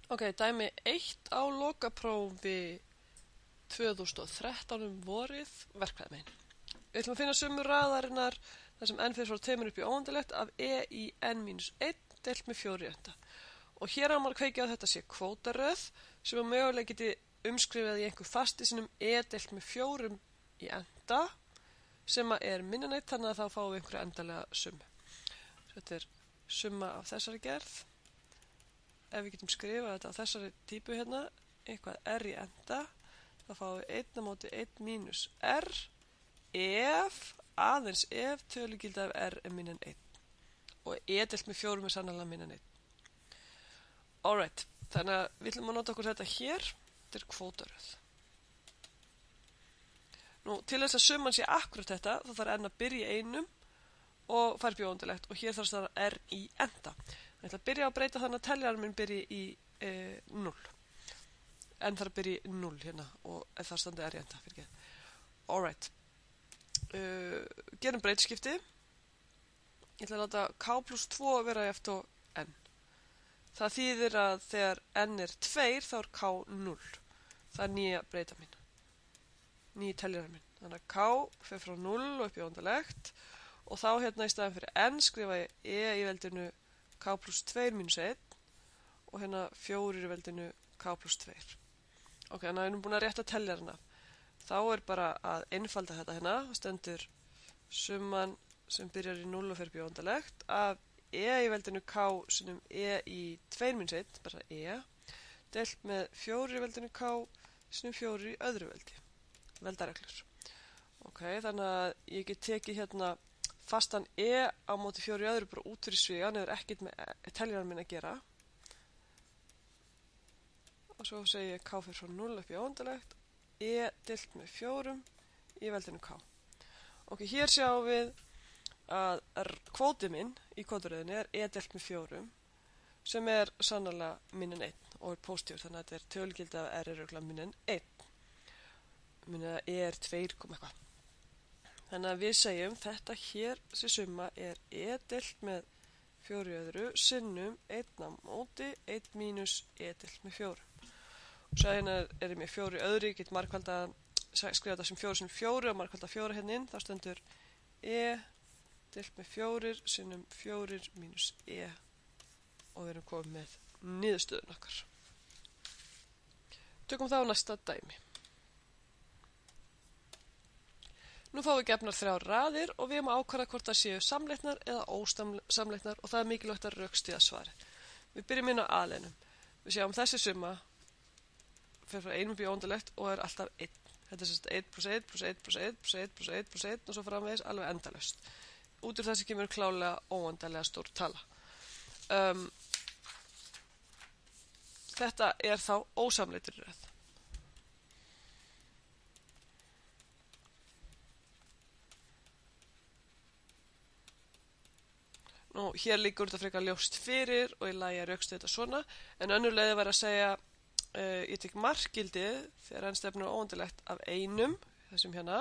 Ok, dæmi 1 á lokaprófi 2013 vorið verkfræði megin. Við ætlum að finna sumu raðarinnar þar sem n fyrir frá 2 upp í óendanlegt af e í n-1 deilt með 4 í enda. Og hér á maður að kveikja að þetta sé kvótaröð sem að mögulega geti umskrifað í einhver fasti sinum e deilt með 4 í enda sem að er minna neitt, þannig að þá fáum við einhverja endalega summu. Þetta er summa af þessari gerð. Ef við getum skrifað þetta á þessari típu hérna, eitthvað r í enda, þá fáum við 1 á móti 1 mínus r aðeins ef tölugildi af r er minna en 1. Og e deilt með 4 er sannarlega minna en 1. Alright, þannig að við ætlum að nota okkur þetta hér, þetta er kvótaröð. Nú, til þess að summan sé akkurat þetta, þá þarf n að byrja í einum og fara upp í óendalegt og hér þarf það r í enda. Ég ætla að byrja að breyta þannig að teljarinn minn byrji í 0. N þarf að byrja í 0 hérna og það standi r í enda. Alright. Gerum breytskipti. Ég ætla að láta k plus 2 vera jafnt og n. Það þýðir að þegar n er 2 þá er k 0. Það er nýja breyta mín. Nýji teljarinn minn. Þannig að k fer frá 0 og upp í óendalegt og þá hérna í staðan fyrir n skrifa ég e í veldinu k plus 2 minus 1 og hérna 4 í veldinu k plus 2. Ok, þannig að við erum búin að rétta teljarina. Þá er bara að einfalda þetta hérna. Það stendur summan sem byrjar í 0 og fer upp í óendalegt af e í veldinu k sinnum e í 2 minus 1, bara e, deilt með 4 í veldinu k sinnum 4 í öðru veldi. Veldareglur. Ok, þannig að ég get tekið hérna fastan e á móti 4 í öðru bara út fyrir svigan, hefur ekkert með teljaran minn að gera. Og svo segi ég k fyrir frá 0 upp í óendalegt, e deilt með 4 í veldinu k. Ok, hér sjáum við að kvótið minn í kvótaröðinni er e deilt með 4 sem er sannarlega minn en 1 og er positífur, þannig að þetta er tölugildi af r er örugglega minn en 1. Minna að e er 2, eitthvað. Þannig að við segjum þetta hér sem summa er e deilt með 4 í öðru sinnum 1 á móti 1 mínus e deilt með 4. Og svo hérna er ég með 4 í öðru, ég get margfalda skrifa þetta sem 4 sinnum 4 og margfalda 4 hérna inn, þá stendur e deilt með 4 sinnum 4 mínus e og við erum komið með niðurstöðun okkar. Tökum þá næsta dæmi. Nú fáum við gefnar 3 raðir og við erum að ákvarða hvort það séu samleitnar eða ósamleitnar og það er mikilvægt að rökstyðja svarið. Við byrjum inn á aðleinum. Við sjáum þessi summa fer frá 1 upp í óendalegt og er alltaf 1. Þetta er sérst 1 plus 1 plus 1 plus 1 plus 1 plus 1 plus 1 og svo framvegis alveg endalaust. Út úr þessi kemur klálega óendanlega stór tala. Þetta er þá ósamleitur röð. Nú, hér liggur þetta frekar ljóst fyrir og ég lagi að rökstu þetta svona, en önnur leiði var að segja ég tek markgildið þegar n stefnir á óendalegt af 1, þessum hérna,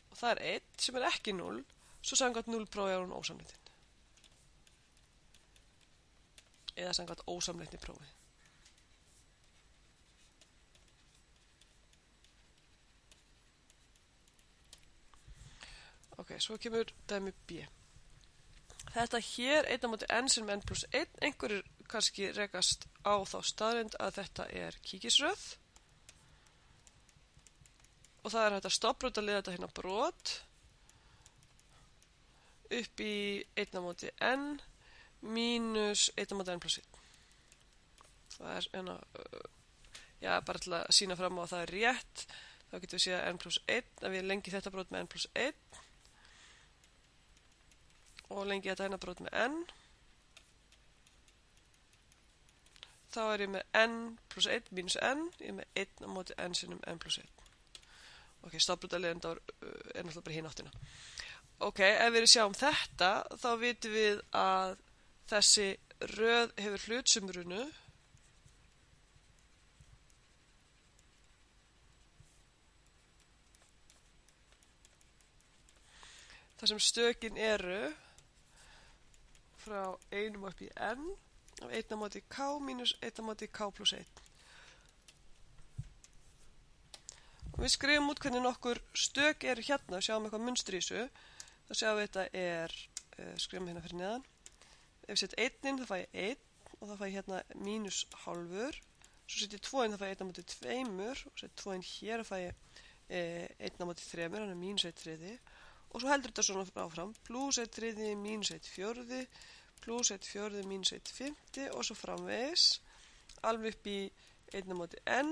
og það er 1 sem er ekki 0, svo samkvæmt 0 prófi er hún ósamleitin. Eða samkvæmt ósamleitni prófi. Ok, svo kemur dæmi B. Þetta hér, 1 á móti n sem n plus 1, einhverjir kannski rekast á þá staðreynd að þetta er kíkisröð og það er hægt að stofnbrota liða þetta hérna brot upp í 1 á móti n mínus 1 á móti n plus 1. Það er hérna, já, bara til að sýna fram á að það er rétt, þá getum við séð n plus 1, að við lengi þetta brot með n plus 1 og lengi þetta hérna brot með n, þá er ég með n plus 1 minus n, ég er með 1 á móti n sinnum n plus 1. Ok, stofnbrotaliðin er náttúrulega bara hinn áttina. Ok, ef við sjáum þetta, þá vitum við að þessi röð hefur hlutsumrunu þar sem stökin eru frá 1 upp í n af 1 á móti k mínus 1 á móti k plus 1. Og við skrifum út hvernig nokkur stök eru hérna, sjáum eitthvað munstur í þessu. Þá sjáum við þetta skrifum hérna fyrir neðan. Ef ég set 1 inn, þá fæ ég 1 og þá fæ ég hérna mínus hálfur. Svo set ég 2 inn, þá fæ ég 1 á móti 2 og set 2 inn hér og fæ ég 1 á móti 3, þannig að mínus 1 þriði. Og svo heldur þetta svona áfram, plus 1 þriði, mínus 1 fjórði, plus 1 fjórði, mínus 1 fimmti og svo framvegis, alveg upp í 1 á móti n,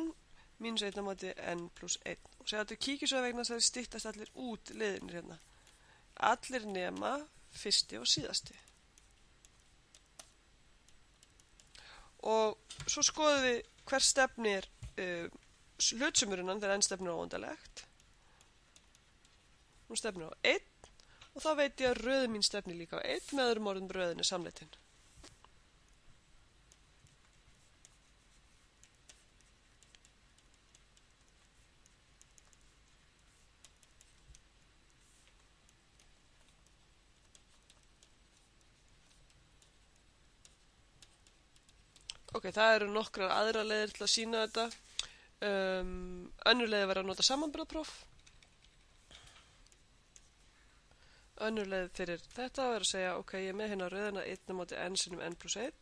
mínus 1 á móti n plus 1. Og segja að þetta kíkir svo vegna þess að það styttast allir út liðinir hérna. Allir nema fyrsti og síðasti. Og svo skoðum við hver stefnir hlutsumurinnan þegar n stefnir á óendalegt. Hún stefnir á 1 og þá veit ég að röðin mín stefnir líka á 1 með öðrum orðum röðin er samleitin. Ok, það eru nokkrar aðrar leiðir til að sýna þetta. Önnur leið var að nota samanburðarpróf. Önnur leið fyrir þetta var að segja, ok, ég er með hérna röðina 1 á móti n sinnum n plus 1.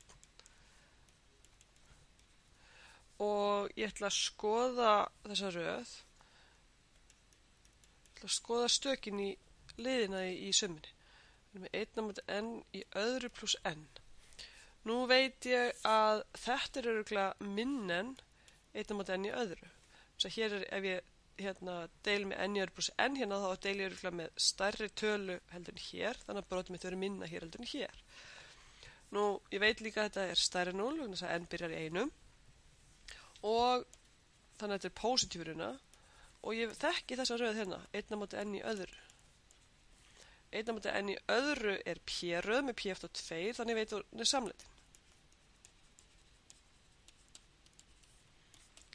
Og ég ætla að skoða þessa röð. Ég ætla að skoða stökin í liðina í summinni. Við erum með 1 á móti n í öðru plus n. Nú veit ég að þetta er örugglega minn n 1 á móti n í öðru. Þess að hér ef ég deili með n í öðru plus n hérna þá deili ég örugglega með stærri tölu heldur en hér, þannig að brotið mitt verður minna hér heldur en hér. Nú, ég veit líka að þetta er stærri 0, vegna þess að n byrjar í 1. Og þannig að þetta er pósitífurina og ég þekki þessa röð hérna, 1 á móti n í öðru. 1 á móti n í öðru er p-röð með p eftir 2, þannig ég veit að hún er samleitin.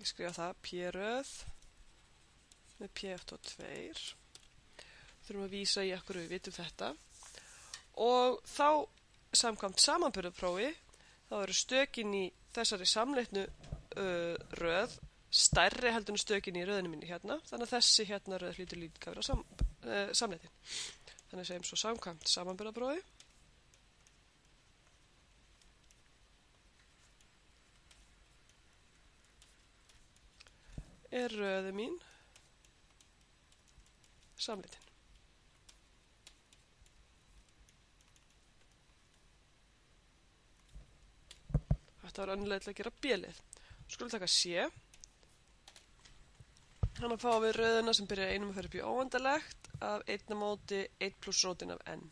Ég skrifa það, p-röð með p eftir 2. Þurfum að vísa í okkur við vitum þetta. Og þá, samkvæmt samanburðarprófi, þá eru stökin í þessari samleitnu röð stærri heldur en stökin í röðinu minni hérna. Þannig að þessi hérna röð hlýtur líka að vera samleitin. Þannig að segjum svo samkvæmt samanburðarprófi. Er röði mín samleitin. Þetta var önnlega til að gera b-lið. Skulum taka c. Þannig að fáum við röðina sem byrjar 1 og fer upp í óendalegt af 1 á móti 1 plus rótin af n.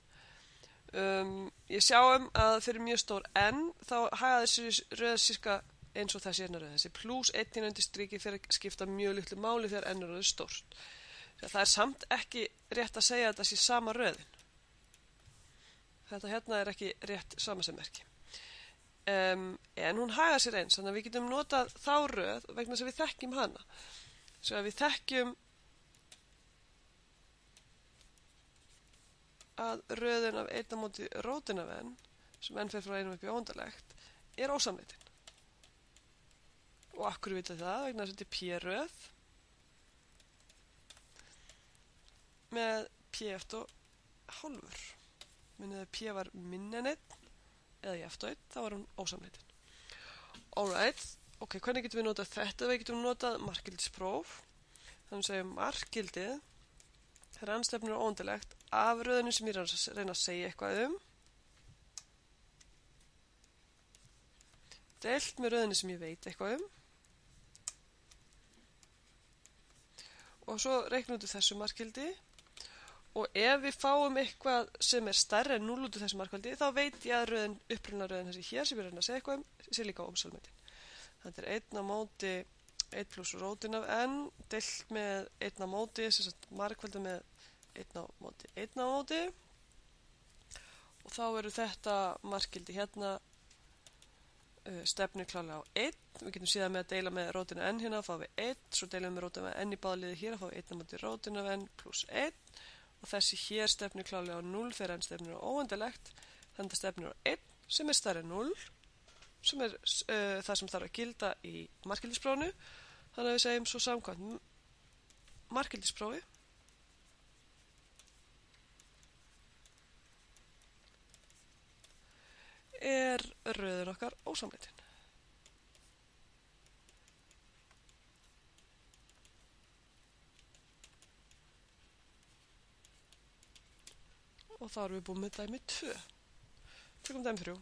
Ég sjáum að fyrir mjög stór n þá hafa þessi röð sirka eins og þessi röð. Þessi plus 1 hérna undir strikið fyrir að skipta mjög litlu máli þegar n er orðið stórt. Það er samt ekki rétt að segja að þetta sé sama röðin. Þetta hérna er ekki rétt samasemmerki. En hún hagar sér eins, þannig að við getum notað þá röð vegna þess að við þekkjum hana. Svo að við þekkjum að röðin af 1 á móti rótin af n, sem n fer frá 1 upp í óendalegt, er ósamleitin. Og akkur vita það, vegna þess að þetta er p-röð með p eftir hálfur. Minnið að p var minn en 1 eða eftir 1, þá var hún ósamleitin. Alright, ok, hvernig getum við notað þetta? Við getum notað markgildispróf. Þannig að segjum markgildið þegar n stefnir á óendalegt af röðinu sem ég reyna að segja eitthvað deilt með röðinu sem ég veit eitthvað og svo reiknum við þessu markgildi og ef við fáum eitthvað sem er stærri en 0 út úr þessu markgildi þá veit ég að upprunna röðin þessi hér sem ég reyna að segja eitthvað sé líka ósamleitin. Þetta er 1 á móti 1 plus rótin af n deilt með 1 á móti sem sagt margfalda með 1 á móti 1 á móti og þá verður þetta markgildi hérna stefnir klárlega á 1. Við getum síðan með að deila með rótinu n hérna fáum við 1, svo deilum við með rótinu n í báða liði hér fáum við 1 á móti rótinu af n plus 1 og þessi hér stefnir klárlega á 0 þegar n stefnir á óendalegt þannig að stefnir á 1 sem er stærri en 0 sem er það sem þarf að gilda í markgildisprófinu. Þannig að við segjum svo samkvæmt markgildisprófi er röðin okkar ósamleitin. Og þá erum við búin með dæmi 2. Tökum dæmi 3.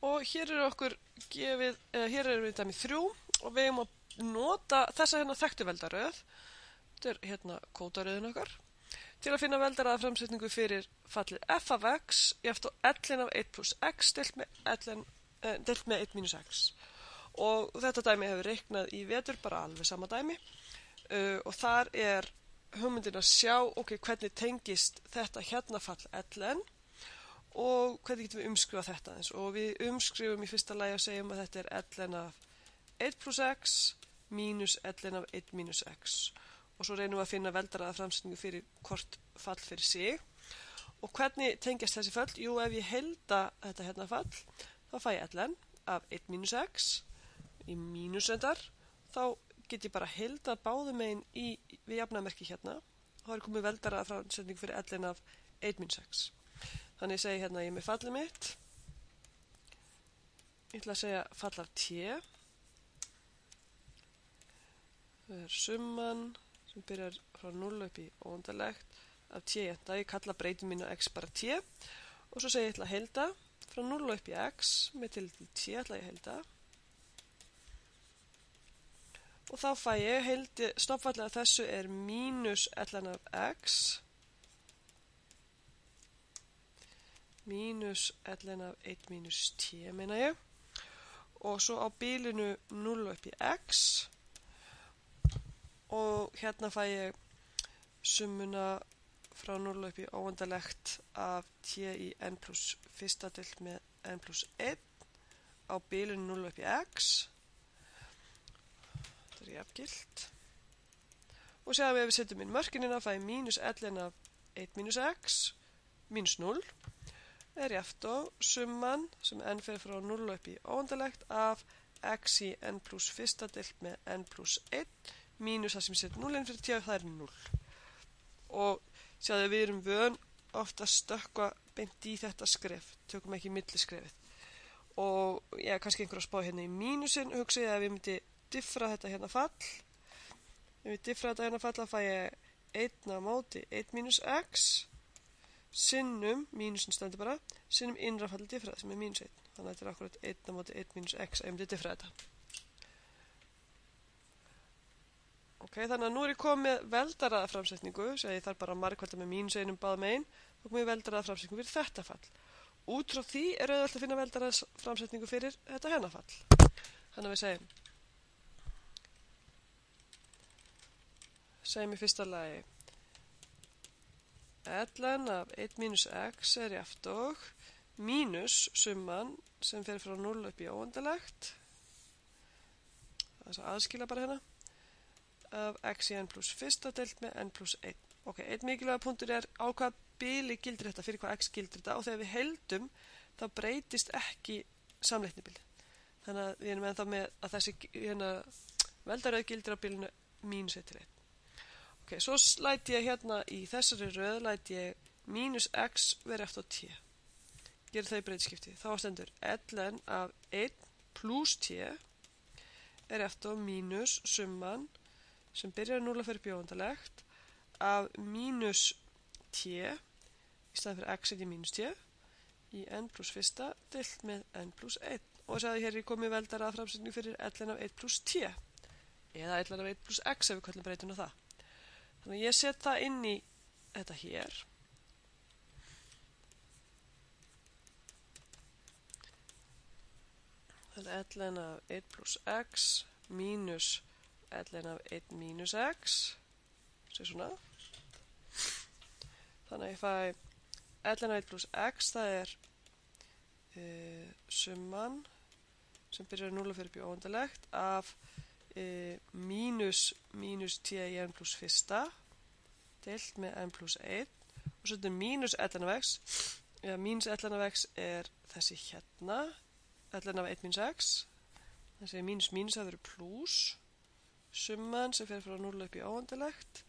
Og hér er okkur gefið, hér erum við dæmi 3 og við eigum að nota þessa hérna þekktu veldaröð. Þetta er hérna kódaröðin okkar. Til að finna veldaraðaframsetningu fyrir fallið f af x jafnt á ellin af 1 plus x deilt með 1 minus x. Og þetta dæmi hefur reiknað í vetur, bara alveg sama dæmi. Og þar er hugmyndin að sjá, hvernig tengist þetta hérna fall ellin og hvernig getum við umskrifað þetta eins. Og við umskrifum í fyrsta lagi og segjum að þetta er ellin af 1 plus x mínus ellin af 1 minus x. Og svo reynum við að finna veldaraðaframsetningu fyrir hvort fall fyrir sig. Og hvernig tengjast þessi fall? Jú, ef ég heilda þetta hérna fall, þá fæ ég ellin af 1 minus x í mínusendar, þá get ég bara heilda báðum megin við jafnaðarmerki hérna. Þá er komið veldaraðaframsetningu fyrir ellin af 1 minus x. Þannig ég segi hérna, ég er með fallið mitt. Ég ætla að segja fall af t. Það er summan sem byrjar frá 0 upp í óendalegt af t jafnt að ég kalla breytum mín á x bara t. Og svo segi ég ætla að heilda frá 0 upp í x með til t ætla ég að heilda. Og þá fæ ég heildi, stofnfallið af þessu er mínus ellin af x mínus ellin af 1 mínus t, meina ég. Og svo á bilinu 0 upp í x og hérna fæ ég summuna frá 0 upp í óendalegt af t í n plus fyrsta deilt með n plus 1 á bilinu 0 upp í x. Þetta er jafngilt. Og séðan ef við setjum inn mörkinina fæ ég mínus ellin af 1 mínus x mínus 0 er jafnt á summan sem n fer frá 0 upp í óendalegt af x í n plus fyrsta deilt með n plus 1 mínus það sem set 0 inn fyrir t og það er 0. Og sjáðu við erum vön ofta að stökkva beint í þetta skref, tökum ekki milliskrefið. Og ég er kannski einhver að spá hérna í mínusinn, hugsa ég að við myndi diffra þetta hérna fall. Ef við diffra þetta hérna fall þá fæ ég 1 á móti 1 mínus x sinnum, mínusinn stendur bara, sinnum innra falli diffrað sem er mínus 1. Þannig að þetta er akkurat 1 á móti 1 mínus x að ég myndi diffra þetta. Þannig að nú er ég komið með veldaraðaframsetningu, sem ég þarf bara að margfalda með mínus 1 báðum megin, þá komið veldaraðaframsetningu fyrir þetta fall. Út frá því er auðvelt að finna veldaraðaframsetningu fyrir þetta hérna fall. Þannig að við segjum í fyrsta lagi ellin af 1 mínus x er jafnt og mínus summan sem fer frá 0 upp í óendalegt. Það er svo aðskila bara hérna. Af x í n plus fyrsta deilt með n plus 1. Einn mikilvæga punktur er á hvað bili gildir þetta, fyrir hvað x gildir þetta og þegar við heldum þá breytist ekki samleitnibilið. Þannig að við erum ennþá með að þessi veldaröð gildir á bilinu mínus 1 til 1. Svo læti ég hérna í þessari röð læti ég mínus x verið eftir t. Gerir það í breytiskipti. Þá stendur ellin af 1 plus t er eftir mínus summan sem byrjar 0 fyrir bjóðandalegt af mínus t í staðan fyrir x er í mínus t í n plus fyrsta deilt með n plus 1. Og þess að hér er komið veldaraðaframsetningu fyrir ellin af 1 plus t eða ellin af 1 plus x ef við kallum breytuna það. Þannig að ég set það inn í þetta hér. Þannig að ellin af 1 plus x mínus ellin af 1 mínus x. Sér svona. Þannig að ég fæ ellin af 1 plus x, það er summan sem byrjar 0 fyrir upp í óendalegt af mínus t í n plus fyrsta deilt með n plus 1 og svo þetta er mínus ellin af x. Mínus ellin af x er þessi hérna ln af 1 mínus x. Þannig að mínus mínus það verður plús. Summan sem fer frá 0 upp í óendilegt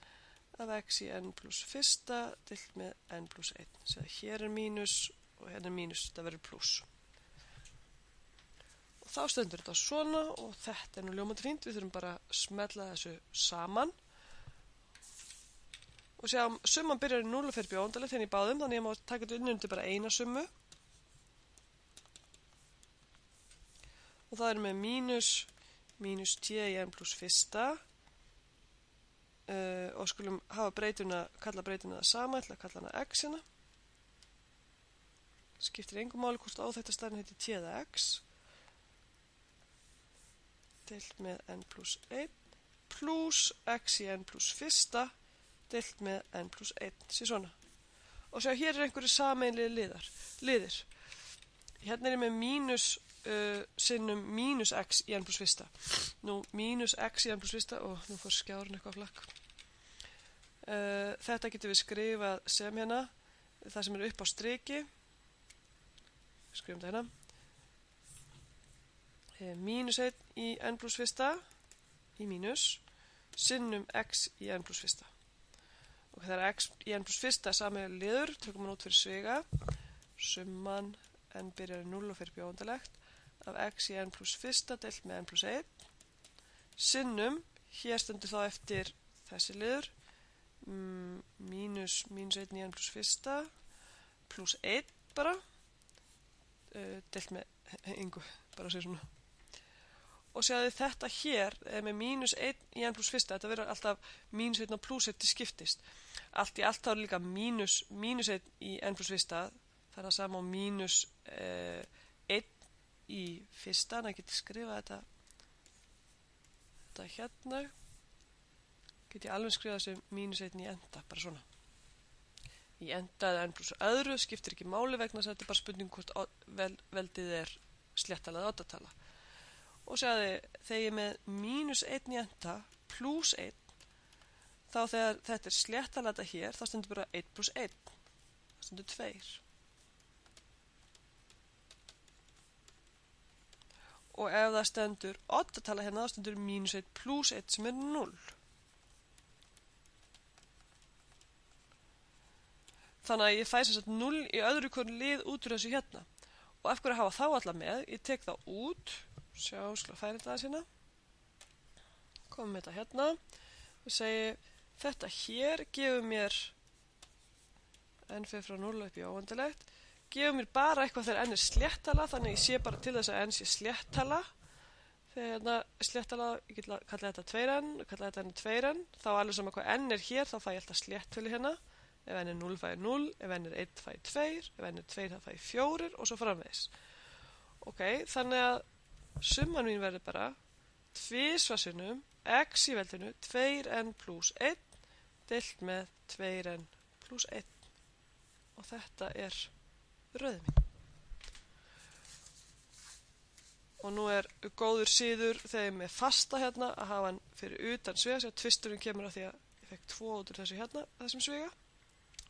af x í n pluss fyrsta deilt með n pluss 1. Sér að hér er mínus og hérna er mínus, það verður plús. Og þá stendur þetta svona og þetta er nú ljómandi fínt. Við þurfum bara að smella þessu saman. Og sjá, summan byrjar í 0 og fer upp í óendilegt hérna í báðum, þannig að ég má taka þetta undir bara eina summu. Og það er með mínus t í n pluss fyrsta og skulum kalla breytuna það sama, ég ætla að kalla hana x hérna. Skiptir engum máli hvort óþekkta heiti t eða x. Deilt með n pluss 1 pluss x í n pluss fyrsta deilt með n pluss 1, sé svona. Og sjá, hér er einhverju sameinlega liðir. Hérna er ég með mínus sinnum mínus x í n pluss fyrsta. Nú, mínus x í n pluss fyrsta, og nú fór skjárun eitthvað flakk. Þetta getum við skrifað sem hérna, það sem er upp á striki. Skrifum þetta hérna. Mínus 1 í n pluss fyrsta, í mínus, sinnum x í n pluss fyrsta. Og þegar x í n pluss fyrsta sameiginlega liður, tökum við út fyrir sviga. Summan n byrjar í 0 og fer upp í óendilegt af x í n pluss fyrsta deilt með n pluss 1. Sinnum, hér stendur þá eftir þessi liður, mínus 1 í n pluss fyrsta pluss 1 bara, deilt með engu, bara að segja svona. Og sjáðu þetta hér með mínus 1 í n pluss fyrsta, þetta verður alltaf mínus 1 og pluss 1 til skiptist. Allt í allt þá er líka mínus 1 í n pluss fyrsta, það er það sama á mínus 1 í fyrsta, þannig að ég geti skrifað þetta hérna. Get ég alveg skrifað þessu mínus 1 í enda, bara svona. Í enda eða n pluss öðru skiptir ekki máli vegna þess að þetta er bara spurning hvort veldið er sléttala eða oddatala. Og sjáðu, þegar ég er með mínus 1 í enda pluss 1, þá þegar þetta er sléttalata hér, þá stendur bara 1 pluss 1. Það stendur 2. Og ef það stendur oddatala hérna, þá stendur mínus 1 pluss 1 sem er 0. Þannig að ég fæ sem sagt 0 í öðru hvorn lið út úr þessu hérna. Og af hverju að hafa þá alla með, ég tek þá út. Sjá, skilja að færa þetta aðeins hérna. Komum með þetta hérna. Og segi, þetta hér gefur mér n fer frá 0 upp í óendilegt. Gefur mér bara eitthvað þegar n er sléttala, þannig ég sé bara til þess að n sé sléttala. Þegar hérna sléttala, ég get kalla þetta 2n, kalla þetta n 2n. Þá alveg saman hvað n er hér, þá fæ ég alltaf sléttölu hérna. Ef n er 0 fæ ég 0, ef n er 1 fæ ég 2, ef n er 2 þá fæ ég 4 og svo framvegis. Ok, þannig að summan mín verður bara 2 sinnum x í veldinu 2n pluss 1 deilt með 2n pluss 1. Og þetta er röðin mín. Og nú er góður síður þegar ég með fasta hérna að hafa hann fyrir utan sviga, svo að tvisturinn kemur af því að ég fekk 2 út úr þessu hérna, þessum sviga,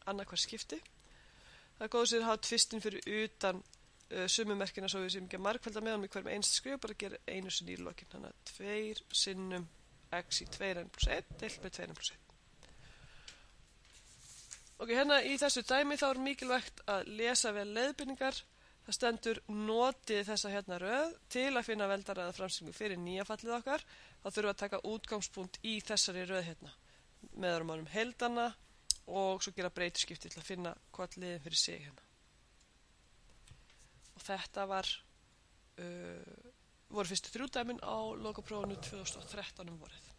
annað hver skipti. Það er góður síður að hafa tvistinn fyrir utan sumumerkina svo við sem ekki að margfælda með hann í hverjum einst skrif, bara gera einu sinni í lokin. Þannig að 2 sinnum x í 2n pluss 1 deilt með 2n pluss 1. Ok, hérna í þessu dæmi þá er mikilvægt að lesa vel leiðbeiningar. Það stendur notið þessa hérna röð til að finna veldaræða framsetningu fyrir nýja fallið okkar. Þá þurfum við að taka útgangspunkt í þessari röð hérna. Með öðrum orðum heildana og svo gera breytuskipti til að finna hvað liðin fyrir sig hérna. Og þetta voru fyrstu 3 dæmin á lokaprófinu 2013 vorið.